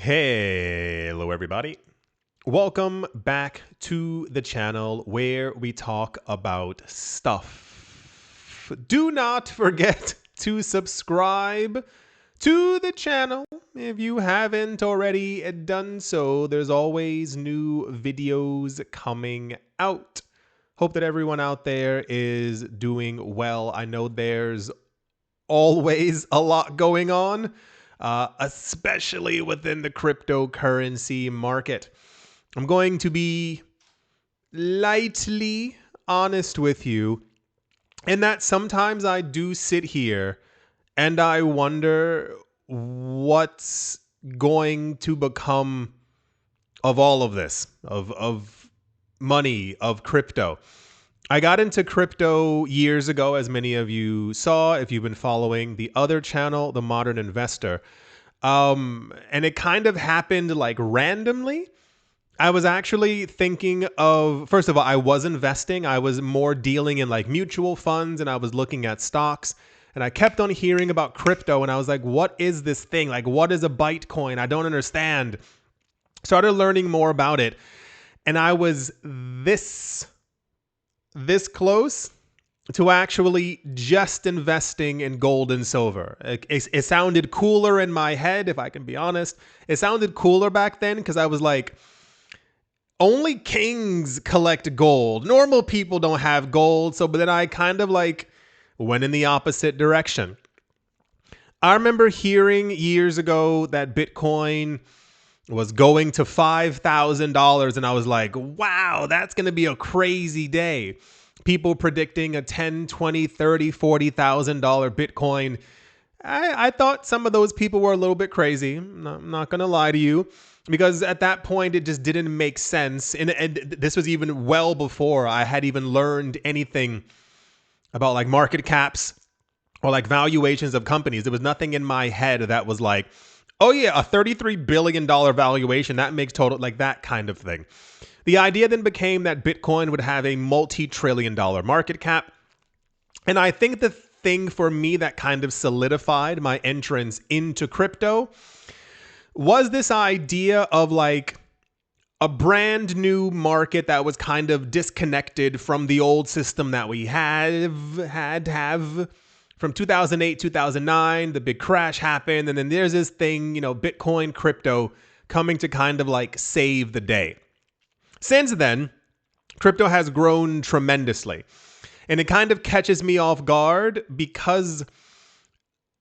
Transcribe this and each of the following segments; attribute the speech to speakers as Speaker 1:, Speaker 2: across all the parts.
Speaker 1: Hello everybody. Welcome back to the channel where we talk about stuff. Do not forget to subscribe to the channel if you haven't already done so. There's always new videos coming out. Hope that everyone out there is doing well. I know there's always a lot going on, especially within the cryptocurrency market. I'm going to be lightly honest with you in that sometimes I do sit here and I wonder what's going to become of all of this, of money, of crypto. I got into crypto years ago, as many of you saw, if you've been following the other channel, The Modern Investor. And it kind of happened like randomly. I was actually thinking of, first of all, I was investing. I was more dealing in like mutual funds and I was looking at stocks. And I kept on hearing about crypto and I was like, what is this thing? Like, what is a Bitcoin? I don't understand. Started learning more about it. And I was this close to actually just investing in gold and silver. It sounded cooler in my head, if I can be honest. It sounded cooler back then because I was like, only kings collect gold. Normal people don't have gold. But then I kind of like went in the opposite direction. I remember hearing years ago that Bitcoin was going to $5,000 and I was like, wow, that's going to be a crazy day. People predicting a $10, $20, $30, $40,000 Bitcoin. I thought some of those people were a little bit crazy. I'm not going to lie to you, because at that point it just didn't make sense. And this was even well before I had even learned anything about like market caps or like valuations of companies. There was nothing in my head that was like, oh yeah, a $33 billion valuation, that makes total, like that kind of thing. The idea then became that Bitcoin would have a multi-trillion-dollar market cap. And I think the thing for me that kind of solidified my entrance into crypto was this idea of like a brand new market that was kind of disconnected from the old system that we had from 2008, 2009, the big crash happened. And then there's this thing, Bitcoin, crypto coming to kind of like save the day. Since then, crypto has grown tremendously. And it kind of catches me off guard because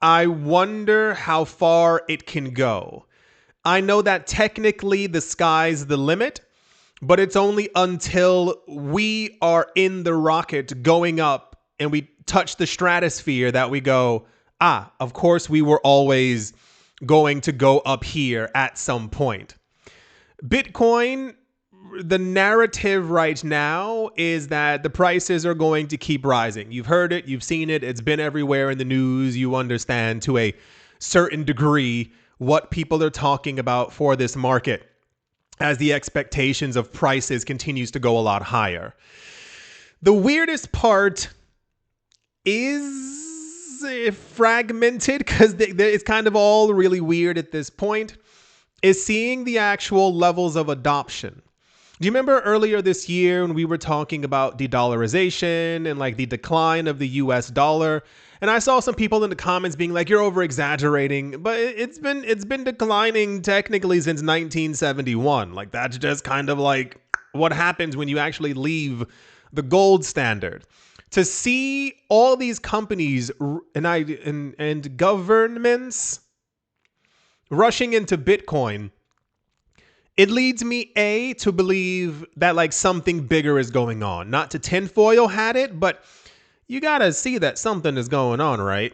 Speaker 1: I wonder how far it can go. I know that technically the sky's the limit, but it's only until we are in the rocket going up and we touch the stratosphere that we go, of course we were always going to go up here at some point. Bitcoin, the narrative right now is that the prices are going to keep rising. You've heard it, you've seen it, it's been everywhere in the news. You understand to a certain degree what people are talking about for this market as the expectations of prices continues to go a lot higher. The weirdest part is fragmented, because it's kind of all really weird at this point, is seeing the actual levels of adoption. Do you remember earlier this year when we were talking about de-dollarization and like the decline of the US dollar? And I saw some people in the comments being like, you're over exaggerating, but it's been declining technically since 1971. Like that's just kind of like what happens when you actually leave the gold standard. To see all these companies and governments rushing into Bitcoin, it leads me, to believe that like something bigger is going on. Not to tinfoil hat it, but you got to see that something is going on, right?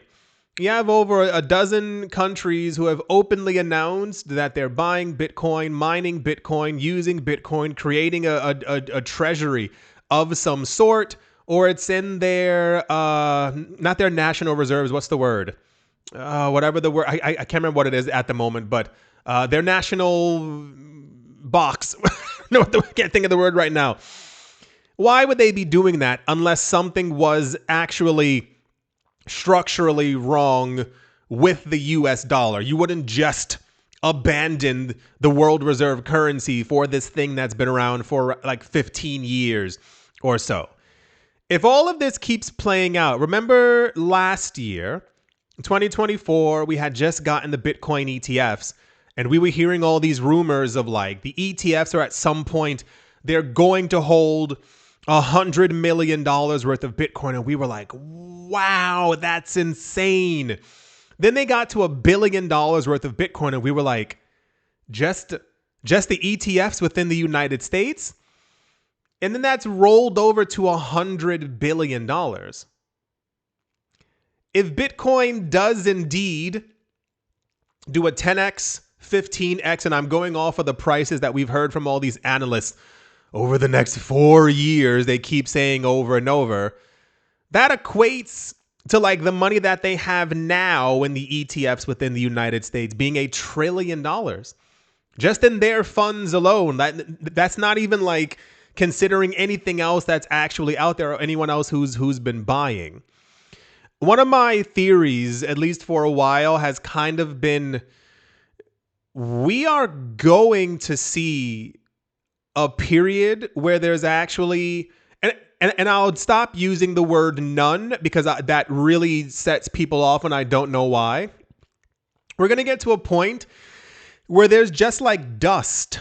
Speaker 1: You have over a dozen countries who have openly announced that they're buying Bitcoin, mining Bitcoin, using Bitcoin, creating a treasury of some sort, or it's in their, not their national reserves, what's the word? Whatever the word, I can't remember what it is at the moment, but their national box. No, I can't think of the word right now. Why would they be doing that unless something was actually structurally wrong with the US dollar? You wouldn't just abandoned the world reserve currency for this thing that's been around for like 15 years or so. If all of this keeps playing out, remember last year, 2024, we had just gotten the Bitcoin ETFs, and we were hearing all these rumors of like the ETFs are at some point, they're going to hold $100 million worth of Bitcoin. And we were like, wow, that's insane. Then they got to $1 billion worth of Bitcoin, and we were like, just the ETFs within the United States? And then that's rolled over to $100 billion. If Bitcoin does indeed do a 10x, 15x, and I'm going off of the prices that we've heard from all these analysts over the next 4 years, they keep saying over and over, that equates to like the money that they have now in the ETFs within the United States being $1 trillion. Just in their funds alone. That's not even like considering anything else that's actually out there or anyone else who's been buying. One of my theories, at least for a while, has kind of been we are going to see a period where there's actually, and I'll stop using the word none because that really sets people off and I don't know why. We're going to get to a point where there's just like dust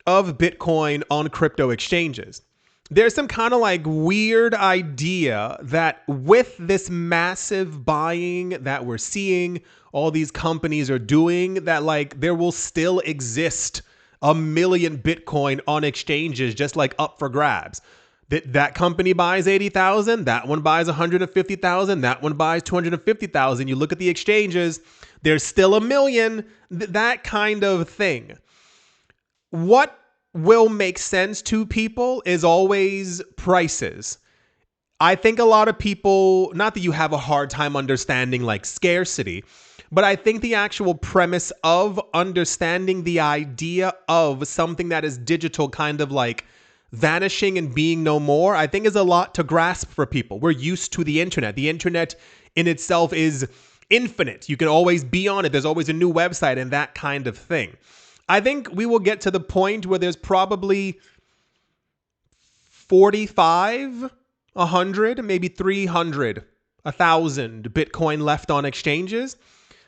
Speaker 1: of Bitcoin on crypto exchanges. There's some kind of like weird idea that with this massive buying that we're seeing, all these companies are doing, that like there will still exist 1 million Bitcoin on exchanges just like up for grabs. That company buys 80,000, that one buys 150,000, that one buys 250,000. You look at the exchanges, there's still 1 million, that kind of thing. What will make sense to people is always prices. I think a lot of people, not that you have a hard time understanding like scarcity, but I think the actual premise of understanding the idea of something that is digital kind of like vanishing and being no more, I think is a lot to grasp for people. We're used to the internet. The internet in itself is infinite. You can always be on it. There's always a new website and that kind of thing. I think we will get to the point where there's probably 45, 100, maybe 300, 1,000 Bitcoin left on exchanges.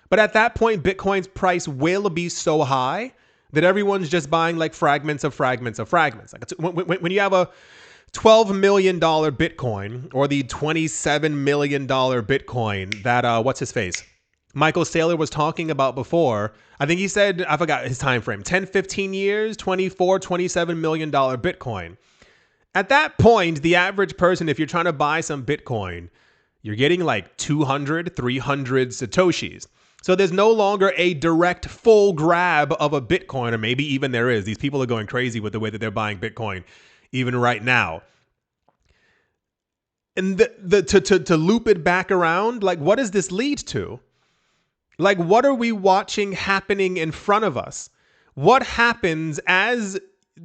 Speaker 1: But at that point, Bitcoin's price will be so high that everyone's just buying like fragments of fragments of fragments. Like when you have a $12 million Bitcoin or the $27 million Bitcoin that, what's his face? Michael Saylor was talking about before. I think he said, I forgot his time frame, 10, 15 years, 24, $27 million Bitcoin. At that point, the average person, if you're trying to buy some Bitcoin, you're getting like 200, 300 Satoshis. So there's no longer a direct full grab of a Bitcoin, or maybe even there is. These people are going crazy with the way that they're buying Bitcoin, even right now. And to loop it back around, like what does this lead to? Like, what are we watching happening in front of us? What happens as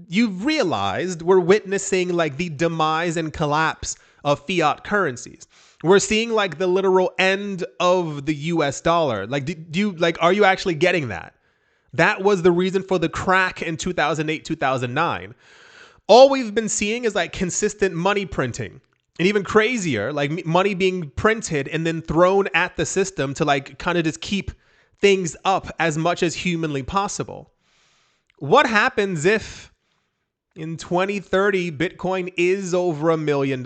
Speaker 1: you've realized we're witnessing like the demise and collapse of fiat currencies? We're seeing like the literal end of the US dollar. Like, are you actually getting that? That was the reason for the crack in 2008, 2009. All we've been seeing is like consistent money printing. And even crazier, like money being printed and then thrown at the system to like kind of just keep things up as much as humanly possible. What happens if in 2030 Bitcoin is over $1 million?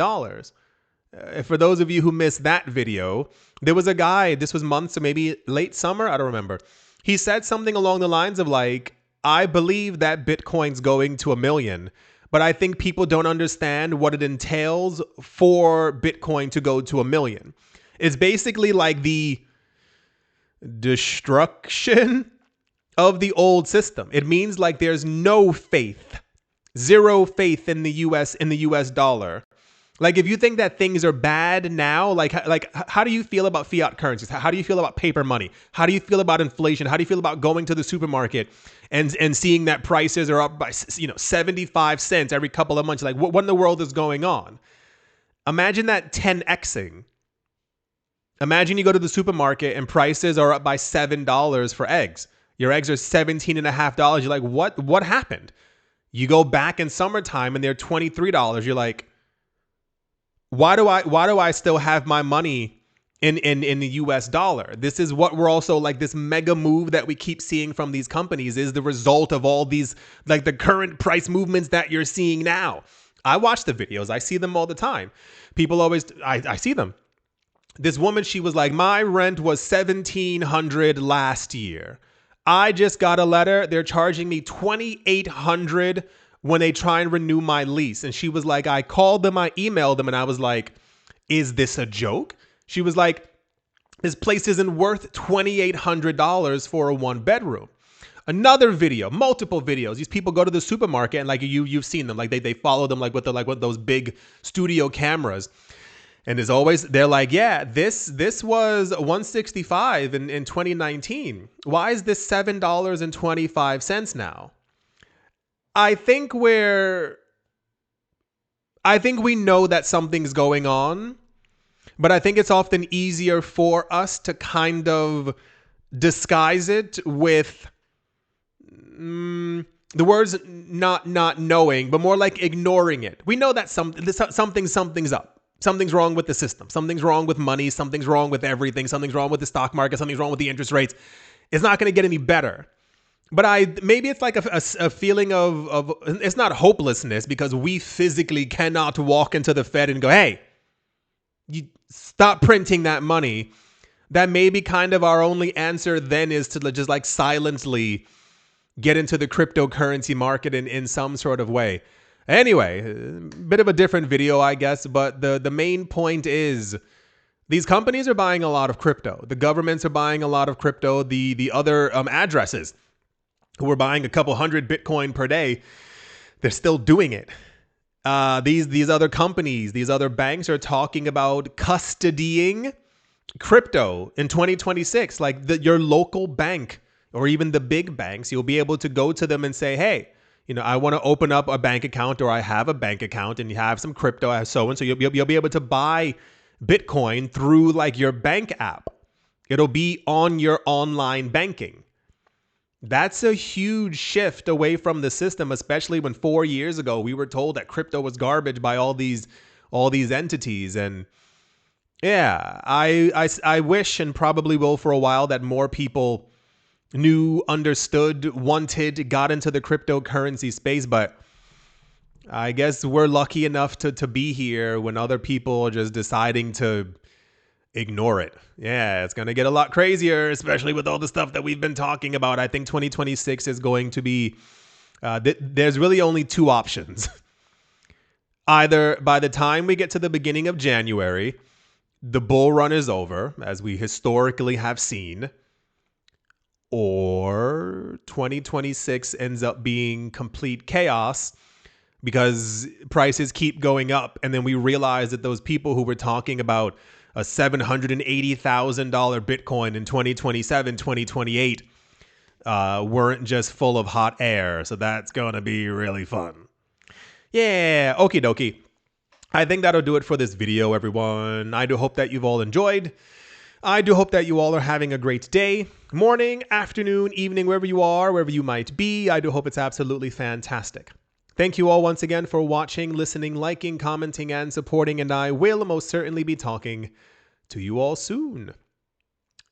Speaker 1: For those of you who missed that video, there was a guy, this was months or maybe late summer, I don't remember. He said something along the lines of like, I believe that Bitcoin's going to $1 million. But I think people don't understand what it entails for Bitcoin to go to $1 million. It's basically like the destruction of the old system. It means like there's no faith, zero faith in the US dollar. Like if you think that things are bad now, like how do you feel about fiat currencies? How do you feel about paper money? How do you feel about inflation? How do you feel about going to the supermarket and seeing that prices are up by 75 cents every couple of months? Like what in the world is going on? Imagine that 10xing. Imagine you go to the supermarket and prices are up by $7 for eggs. Your eggs are $17.50. You're like, what happened? You go back in summertime and they're $23. You're like, why do I still have my money in the US dollar? This is what we're also like, this mega move that we keep seeing from these companies is the result of all these, like the current price movements that you're seeing now. I watch the videos. I see them all the time. People always, I see them. This woman, she was like, my rent was $1,700 last year. I just got a letter. They're charging me $2,800 when they try and renew my lease. And she was like, I called them, I emailed them, and I was like, is this a joke? She was like, this place isn't worth $2,800 for a 1-bedroom. Another video, multiple videos. These people go to the supermarket and like you've seen them, like they follow them like with those big studio cameras. And as always, they're like, yeah, this was $165 in 2019. Why is this $7.25 now? I think we know that something's going on, but I think it's often easier for us to kind of disguise it with the words not knowing, but more like ignoring it. We know that something's up. Something's wrong with the system. Something's wrong with money. Something's wrong with everything. Something's wrong with the stock market. Something's wrong with the interest rates. It's not going to get any better. But maybe it's like a feeling of it's not hopelessness, because we physically cannot walk into the Fed and go, hey, you stop printing that money. That may be kind of our only answer then, is to just like silently get into the cryptocurrency market in some sort of way. Anyway, a bit of a different video, I guess, but the main point is these companies are buying a lot of crypto. The governments are buying a lot of crypto. The other addresses who are buying a couple hundred Bitcoin per day, they're still doing it. These other companies, these other banks are talking about custodying crypto in 2026. Like your local bank or even the big banks, you'll be able to go to them and say, hey, I want to open up a bank account, or I have a bank account and you have some crypto, I have so and so. You'll be able to buy Bitcoin through like your bank app. It'll be on your online banking. That's a huge shift away from the system, especially when 4 years ago we were told that crypto was garbage by all these entities. And yeah, I wish, and probably will for a while, that more people knew, understood, wanted, got into the cryptocurrency space. But I guess we're lucky enough to be here when other people are just deciding to ignore it. Yeah, it's going to get a lot crazier, especially with all the stuff that we've been talking about. I think 2026 is going to be, there's really only two options. Either by the time we get to the beginning of January, the bull run is over, as we historically have seen, or 2026 ends up being complete chaos because prices keep going up. And then we realize that those people who were talking about a $780,000 Bitcoin in 2027, 2028 weren't just full of hot air. So that's going to be really fun. Yeah, okie dokie. I think that'll do it for this video, everyone. I do hope that you've all enjoyed. I do hope that you all are having a great day, morning, afternoon, evening, wherever you are, wherever you might be. I do hope it's absolutely fantastic. Thank you all once again for watching, listening, liking, commenting, and supporting, and I will most certainly be talking to you all soon.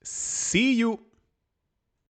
Speaker 1: See you.